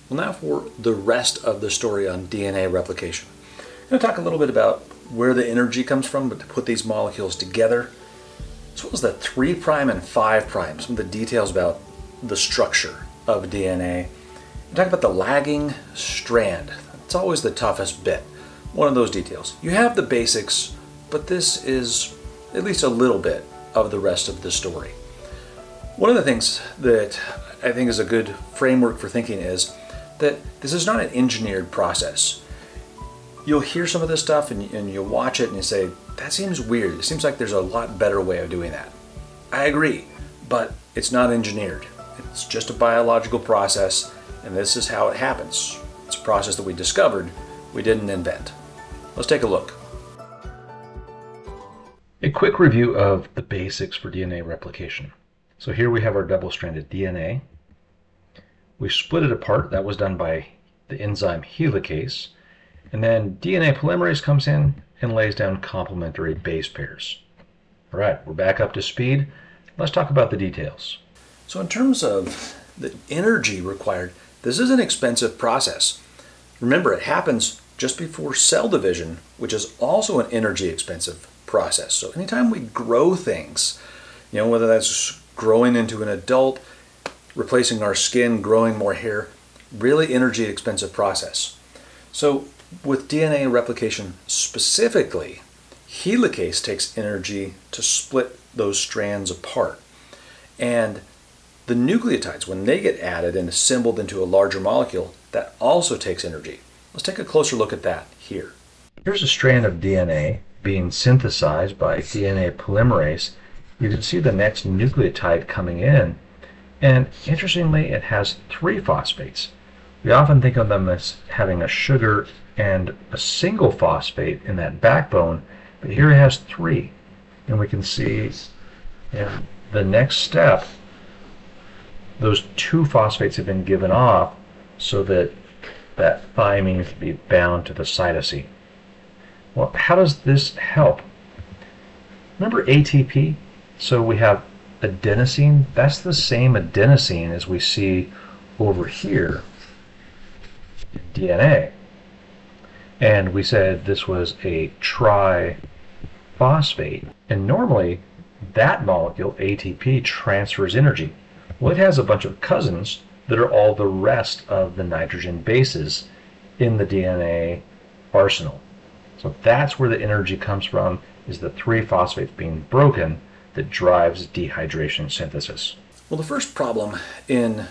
Well, now for the rest of the story on DNA replication. I'm going to talk a little bit about where the energy comes from to put these molecules together, as well as the 3' and 5', some of the details about the structure of DNA. We'll talk about the lagging strand. It's always the toughest bit. One of those details. You have the basics, but this is at least a little bit of the rest of the story. One of the things that I think is a good framework for thinking is that this is not an engineered process. You'll hear some of this stuff and you'll watch it and you say, that seems weird. It seems like there's a lot better way of doing that. I agree, but it's not engineered. It's just a biological process, and this is how it happens. It's a process that we discovered, we didn't invent. Let's take a look. A quick review of the basics for DNA replication. So here we have our double-stranded DNA. We split it apart. That was done by the enzyme helicase. And then DNA polymerase comes in and lays down complementary base pairs. All right, we're back up to speed. Let's talk about the details. So in terms of the energy required, this is an expensive process. Remember, it happens just before cell division, which is also an energy expensive process. So anytime we grow things, whether that's growing into an adult, replacing our skin, growing more hair, really energy expensive process. So with DNA replication specifically, helicase takes energy to split those strands apart. And the nucleotides, when they get added and assembled into a larger molecule, that also takes energy. Let's take a closer look at that here. Here's a strand of DNA being synthesized by DNA polymerase. You can see the next nucleotide coming in. And interestingly, it has 3 phosphates. We often think of them as having a sugar and a single phosphate in that backbone, but here it has 3. And we can see in the next step, those 2 phosphates have been given off so that that thymine can be bound to the cytosine. Well, how does this help? Remember ATP? So we have adenosine. That's the same adenosine as we see over here in DNA. And we said this was a triphosphate. And normally that molecule, ATP, transfers energy. Well, it has a bunch of cousins that are all the rest of the nitrogen bases in the DNA arsenal. So that's where the energy comes from, is the 3 phosphates being broken that drives dehydration synthesis. Well, the first problem in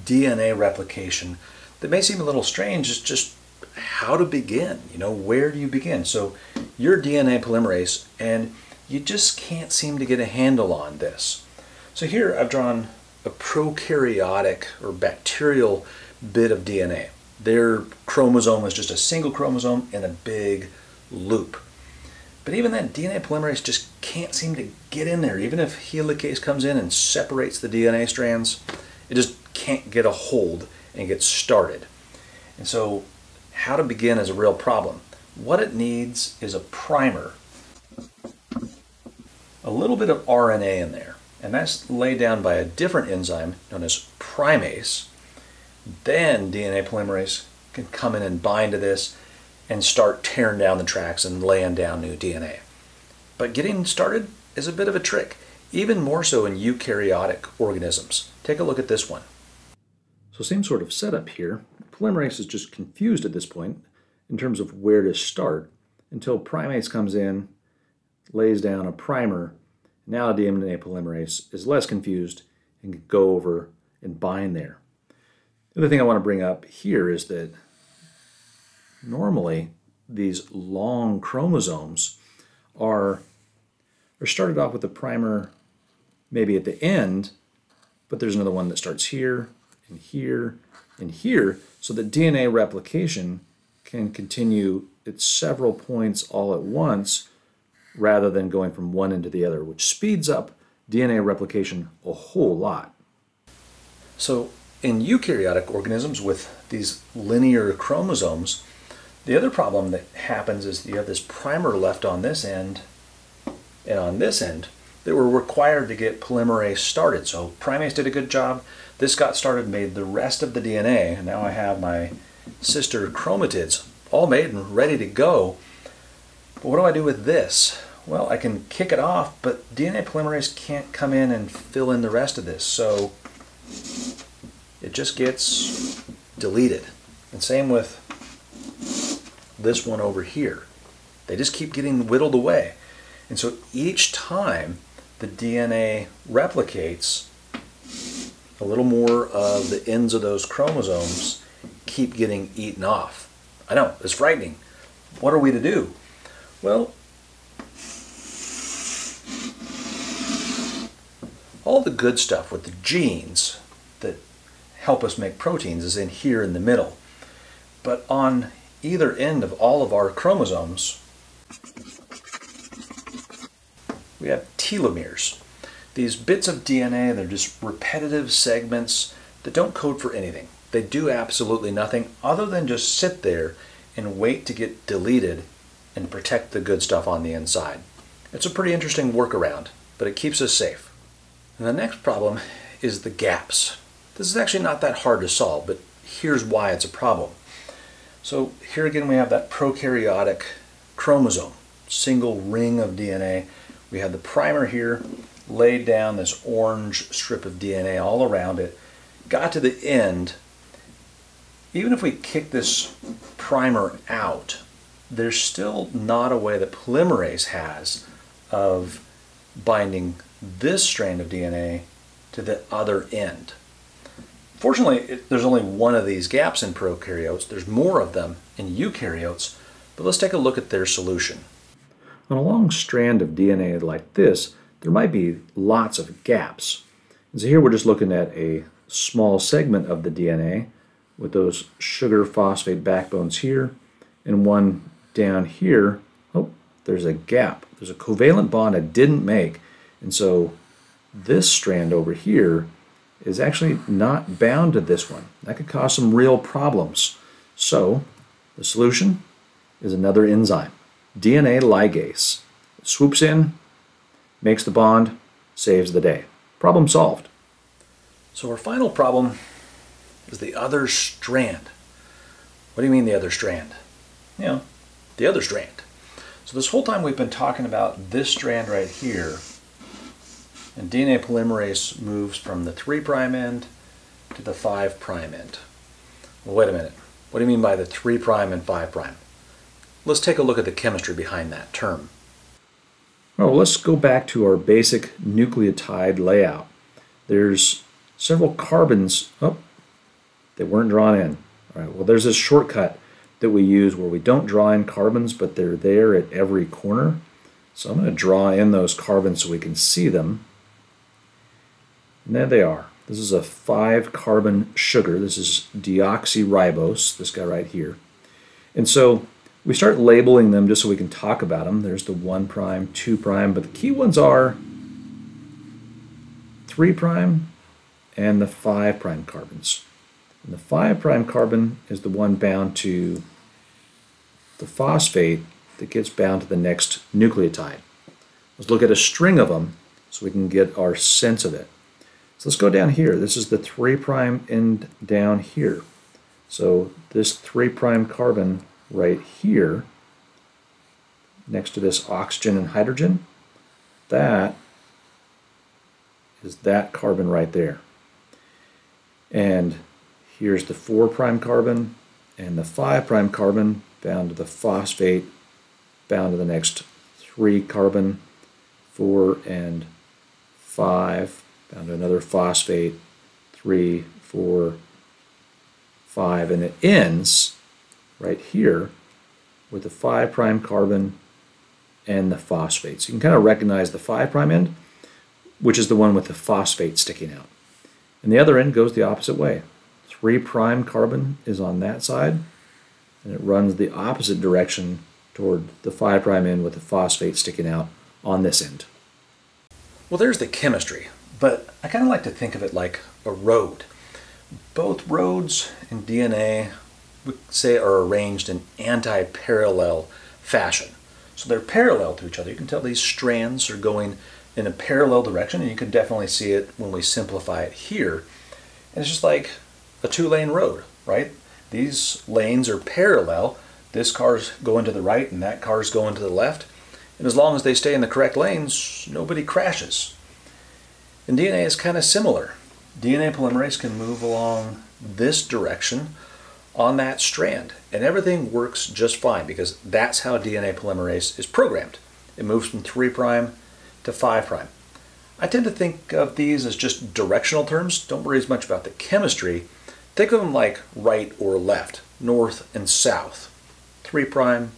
DNA replication that may seem a little strange is just how to begin. Where do you begin? So you're DNA polymerase and you just can't seem to get a handle on this. So here I've drawn a prokaryotic or bacterial bit of DNA. Their chromosome is just a single chromosome in a big loop. But even then, DNA polymerase just can't seem to get in there. Even if helicase comes in and separates the DNA strands, it just can't get a hold and get started. And so how to begin is a real problem. What it needs is a primer, a little bit of RNA in there, and that's laid down by a different enzyme known as primase. Then DNA polymerase can come in and bind to this and start tearing down the tracks and laying down new DNA. But getting started is a bit of a trick, even more so in eukaryotic organisms. Take a look at this one. So same sort of setup here. Polymerase is just confused at this point in terms of where to start until primase comes in, lays down a primer. Now DNA polymerase is less confused and can go over and bind there. The other thing I want to bring up here is that normally these long chromosomes are started off with a primer maybe at the end, but there's another one that starts here and here and here, so that DNA replication can continue at several points all at once rather than going from one end to the other, which speeds up DNA replication a whole lot. So in eukaryotic organisms with these linear chromosomes, the other problem that happens is you have this primer left on this end and on this end that were required to get polymerase started. So primase did a good job, This got started, made the rest of the DNA, and now I have my sister chromatids all made and ready to go. But what do I do with this? Well, I can kick it off, but DNA polymerase can't come in and fill in the rest of this, so it just gets deleted. And same with this one over here. They just keep getting whittled away. And so each time the DNA replicates, a little more of the ends of those chromosomes keep getting eaten off. I know, it's frightening. What are we to do? Well, all the good stuff with the genes that help us make proteins is in here in the middle. But on either end of all of our chromosomes, we have telomeres. These bits of DNA, they're just repetitive segments that don't code for anything. They do absolutely nothing other than just sit there and wait to get deleted and protect the good stuff on the inside. It's a pretty interesting workaround, but it keeps us safe. And the next problem is the gaps. This is actually not that hard to solve, but here's why it's a problem. So here again we have that prokaryotic chromosome, single ring of DNA. We have the primer here, laid down this orange strip of DNA all around it. Got to the end. Even if we kick this primer out, there's still not a way that polymerase has of binding this strand of DNA to the other end. Fortunately, there's only one of these gaps in prokaryotes. There's more of them in eukaryotes, but let's take a look at their solution. On a long strand of DNA like this, there might be lots of gaps. And so here we're just looking at a small segment of the DNA with those sugar phosphate backbones here and one down here. Oh, there's a gap. There's a covalent bond I didn't make, and so this strand over here is actually not bound to this one. That could cause some real problems. So the solution is another enzyme, DNA ligase. It swoops in, makes the bond, saves the day. Problem solved. So our final problem is the other strand. What do you mean the other strand? You know, the other strand. So this whole time we've been talking about this strand right here, and DNA polymerase moves from the 3' end to the 5' end. Well, wait a minute. What do you mean by the 3' and 5'? Let's take a look at the chemistry behind that term. Well, let's go back to our basic nucleotide layout. There's several carbons. Oh, they weren't drawn in. All right, well, there's this shortcut that we use where we don't draw in carbons, but they're there at every corner. So I'm going to draw in those carbons so we can see them. And there they are. This is a 5-carbon sugar. This is deoxyribose, this guy right here. And so we start labeling them just so we can talk about them. There's the 1', 2', but the key ones are 3' and the 5' carbons. And the 5' carbon is the one bound to the phosphate that gets bound to the next nucleotide. Let's look at a string of them so we can get our sense of it. So let's go down here. This is the 3' end down here. So this 3' carbon right here, next to this oxygen and hydrogen, that is that carbon right there. And here's the 4' carbon and the 5' carbon bound to the phosphate, bound to the next 3 carbon, 4 and 5, bound to another phosphate, 3, 4, 5, and it ends right here with the 5' carbon and the phosphate. So you can kind of recognize the 5' end, which is the one with the phosphate sticking out. And the other end goes the opposite way. 3' carbon is on that side, and it runs the opposite direction toward the 5' end with the phosphate sticking out on this end. Well, there's the chemistry, but I kind of like to think of it like a road. Both roads in DNA, we say, are arranged in antiparallel fashion. So they're parallel to each other. You can tell these strands are going in a parallel direction, and you can definitely see it when we simplify it here. And it's just like a two-lane road, right? These lanes are parallel. This car's going to the right and that car's going to the left. And as long as they stay in the correct lanes, nobody crashes. And DNA is kind of similar. DNA polymerase can move along this direction on that strand, and everything works just fine because that's how DNA polymerase is programmed. It moves from 3' to 5'. I tend to think of these as just directional terms. Don't worry as much about the chemistry. Think of them like right or left, north and south, 3',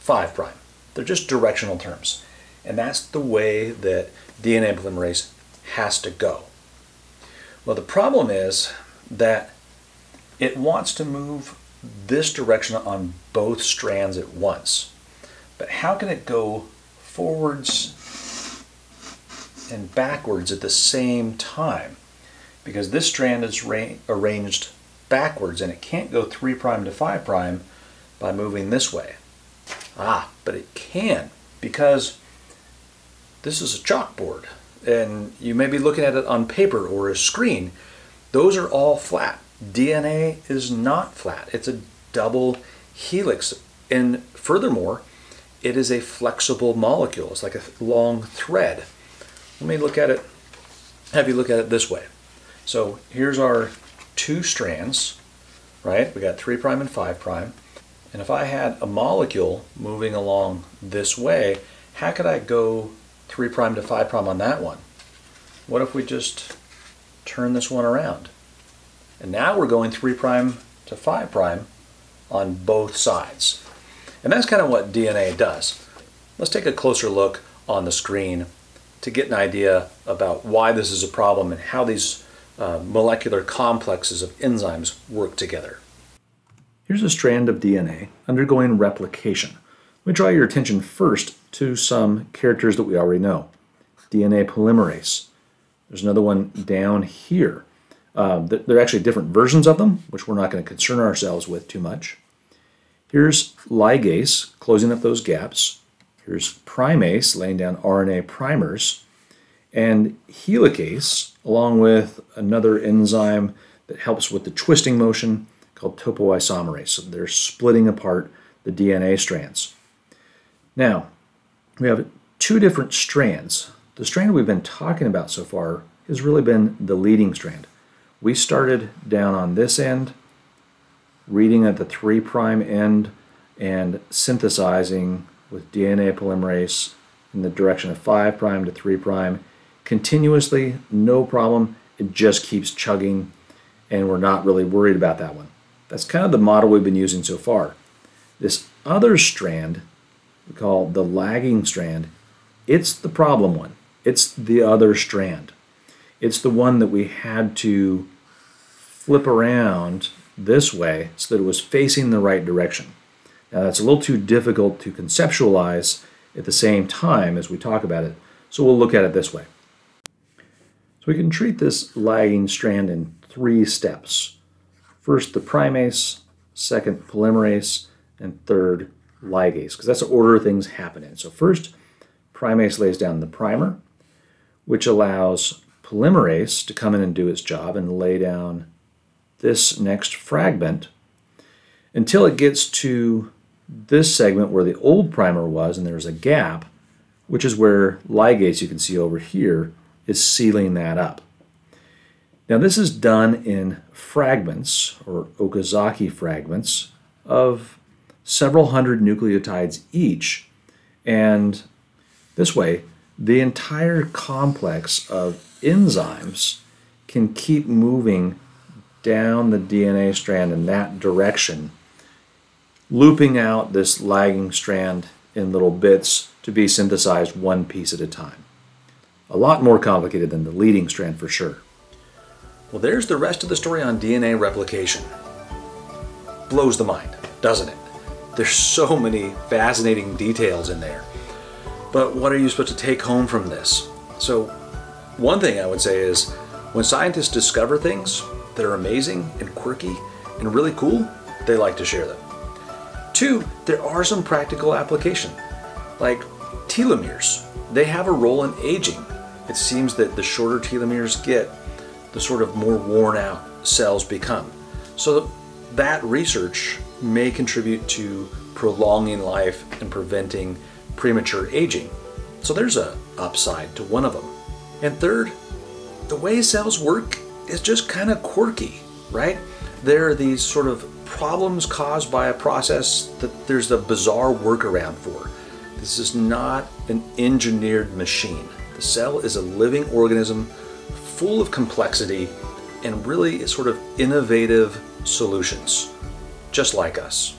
5'. They're just directional terms. And that's the way that DNA polymerase has to go. Well, the problem is that it wants to move this direction on both strands at once. But how can it go forwards and backwards at the same time? Because this strand is arranged backwards and it can't go 3' to 5' by moving this way. But it can, because this is a chalkboard and you may be looking at it on paper or a screen. Those are all flat. DNA is not flat. It's a double helix. And furthermore, it is a flexible molecule. It's like a long thread. Let me look at it, have you look at it this way. So here's our two strands, right? We got 3' and 5'. And if I had a molecule moving along this way, how could I go 3' to 5' on that one? What if we just turn this one around? And now we're going 3' to 5' on both sides. And that's kind of what DNA does. Let's take a closer look on the screen to get an idea about why this is a problem and how these molecular complexes of enzymes work together. Here's a strand of DNA undergoing replication. Let me draw your attention first to some characters that we already know. DNA polymerase. There's another one down here. There are actually different versions of them, which we're not going to concern ourselves with too much. Here's ligase, closing up those gaps. Here's primase, laying down RNA primers. And helicase, along with another enzyme that helps with the twisting motion called topoisomerase. So they're splitting apart the DNA strands. Now, we have two different strands. The strand we've been talking about so far has really been the leading strand. We started down on this end, reading at the 3' end and synthesizing with DNA polymerase in the direction of 5' to 3', continuously, no problem. It just keeps chugging, and we're not really worried about that one. That's kind of the model we've been using so far. This other strand, we call the lagging strand, it's the problem one. It's the other strand. It's the one that we had to flip around this way so that it was facing the right direction. Now that's a little too difficult to conceptualize at the same time as we talk about it, so we'll look at it this way. So we can treat this lagging strand in 3 steps. First the primase, second polymerase, and third ligase, because that's the order things happen in. So first, primase lays down the primer, which allows polymerase to come in and do its job and lay down this next fragment until it gets to this segment where the old primer was and there's a gap, which is where ligase, you can see over here, is sealing that up. Now this is done in fragments, or Okazaki fragments, of several hundred nucleotides each, and this way the entire complex of enzymes can keep moving down the DNA strand in that direction, looping out this lagging strand in little bits to be synthesized one piece at a time. A lot more complicated than the leading strand for sure. Well, there's the rest of the story on DNA replication. Blows the mind, doesn't it? There's so many fascinating details in there. But what are you supposed to take home from this? So one thing I would say is when scientists discover things that are amazing and quirky and really cool, they like to share them. 2, there are some practical application, like telomeres. They have a role in aging. It seems that the shorter telomeres get, the sort of more worn out cells become. So that research may contribute to prolonging life and preventing premature aging. So there's an upside to one of them. And third, the way cells work is just kind of quirky, right? There are these sort of problems caused by a process that there's a bizarre workaround for. This is not an engineered machine. The cell is a living organism full of complexity and really sort of innovative solutions, just like us.